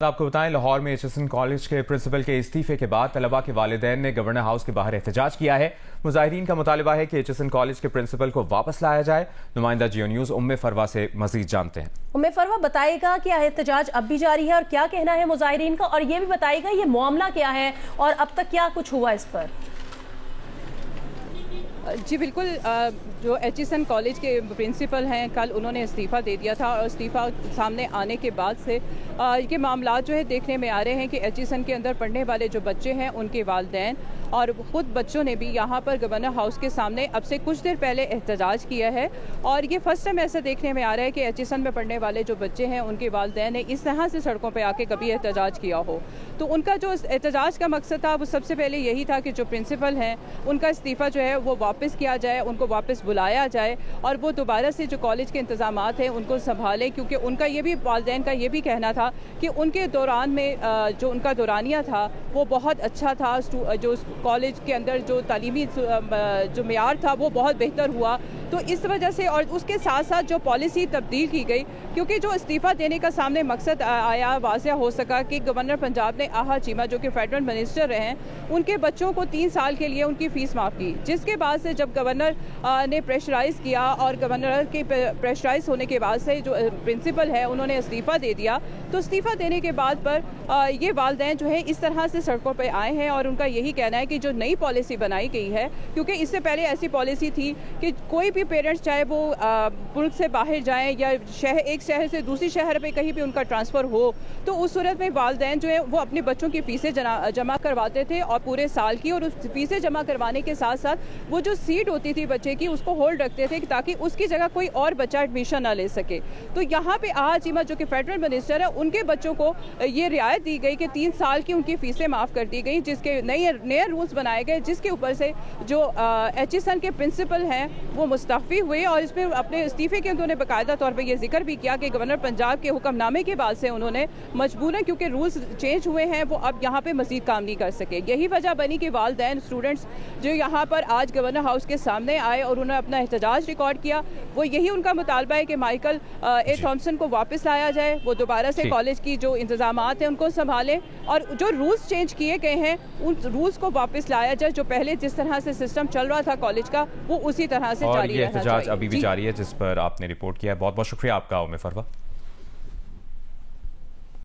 आपको बताएं, लाहौर में एचएसएन कॉलेज के प्रिंसिपल के इस्तीफे के बाद तलबा के वालिदैन ने गवर्नर हाउस के बाहर एहतजाज किया है। मुजाहिरीन का मुतालिबा है कि एचएसएन कॉलेज के प्रिंसिपल को वापस लाया जाए। नुमाइंदा जियो न्यूज उम्मे फरवा से मजीद जानते हैं। उम्मे फरवा बताएगा कि एहतजाज अब भी जारी है और क्या कहना है मुजाहिरीन का, और ये भी बताएगा ये मामला क्या है और अब तक क्या कुछ हुआ इस पर। जी बिल्कुल, जो एचएसएन कॉलेज के प्रिंसिपल हैं कल उन्होंने इस्तीफ़ा दे दिया था और इस्तीफ़ा सामने आने के बाद से ये मामला जो है देखने में आ रहे हैं कि एचएसएन के अंदर पढ़ने वाले जो बच्चे हैं उनके वालिदैन और ख़ुद बच्चों ने भी यहाँ पर गवर्नर हाउस के सामने अब से कुछ देर पहले एहतजाज किया है। और ये फर्स्ट टाइम ऐसा देखने में आ रहा है कि एचएसएन में पढ़ने वाले जो बच्चे हैं उनके वालिदैन ने इस तरह से सड़कों पर आके कभी एहतजाज किया हो। तो उनका जो एहतजाज का मकसद था वो सबसे पहले यही था कि जो प्रिंसिपल हैं उनका इस्तीफ़ा जो है वो वापस किया जाए, उनको वापस बुलाया जाए और वो दोबारा से जो कॉलेज के इंतज़ामात हैं उनको संभालें, क्योंकि उनका ये भी वालिदैन का ये भी कहना था कि उनके दौरान में जो उनका दौरानिया था वो बहुत अच्छा था। जो कॉलेज के अंदर जो तालीमी जो मेयार था वो बहुत बेहतर हुआ। तो इस वजह से और उसके साथ साथ जो पॉलिसी तब्दील की गई, क्योंकि जो इस्तीफ़ा देने का सामने मकसद आया वाज़ेह हो सका कि गवर्नर पंजाब ने आहा चीमा जो कि फेडरल मिनिस्टर रहे हैं उनके बच्चों को 3 साल के लिए उनकी फ़ीस माफ़ की, जिसके बाद से जब गवर्नर ने प्रेशराइज़ किया और गवर्नर के प्रेशराइज होने के बाद से जो प्रिंसिपल है उन्होंने इस्तीफ़ा दे दिया। तो इस्तीफ़ा देने के बाद पर ये वालिदैन जो है इस तरह से सड़कों पर आए हैं और उनका यही कहना है कि जो नई पॉलिसी बनाई गई है, क्योंकि इससे पहले ऐसी पॉलिसी थी कि कोई भी पेरेंट्स चाहे वो मुल्क से बाहर जाएँ या एक शहर से दूसरी शहर पर कहीं भी उनका ट्रांसफ़र हो तो उस सूरत में वालिदैन जो है वो अपने बच्चों की फ़ीसें जमा करवाते थे और पूरे साल की, और उस फ़ीसें जमा करवाने के साथ साथ वो जो सीट होती थी बच्चे की उसको होल्ड रखते थे ताकि उसकी जगह कोई और बच्चा एडमिशन ना ले सके। तो यहाँ पे आहा चीमा जो कि फेडरल मिनिस्टर है उनके बच्चों को ये रियायत दी गई कि 3 साल की उनकी फ़ीसें माफ़ कर दी गई, जिसके नए रूल्स बनाए गए, जिसके ऊपर से जो एचएसएन के प्रिंसिपल हैं वो मुस्तफ़ी हुए और इसमें अपने इस्तीफ़े के उन्होंने बाकायदा तौर पर यह जिक्र भी किया कि गवर्नर पंजाब के हुक्मनामे के बाद से उन्होंने मजबूरन, क्योंकि रूल्स चेंज हुए हैं, वो अब यहाँ पे मज़ीद काम नहीं कर सके। यही वजह बनी कि वालिदैन स्टूडेंट्स जो यहाँ पर आज गवर्नर हाउस के सामने आए और उन्होंने अपना एहतजाज रिकॉर्ड किया। वो यही उनका मुतालबा है कि माइकल ए थॉम्सन को वापस लाया जाए, वो दोबारा से कॉलेज की जो इंतजामात हैं उनको संभालें और जो रूल्स चेंज किए गए हैं उन रूल्स को वापस लाया जाए। जो पहले जिस तरह से सिस्टम चल रहा था कॉलेज का वो उसी तरह से जारी रहना चाहिए। अभी भी जारी है जिस पर आपने रिपोर्ट किया है। बहुत बहुत शुक्रिया आपका उम्मे फरवा।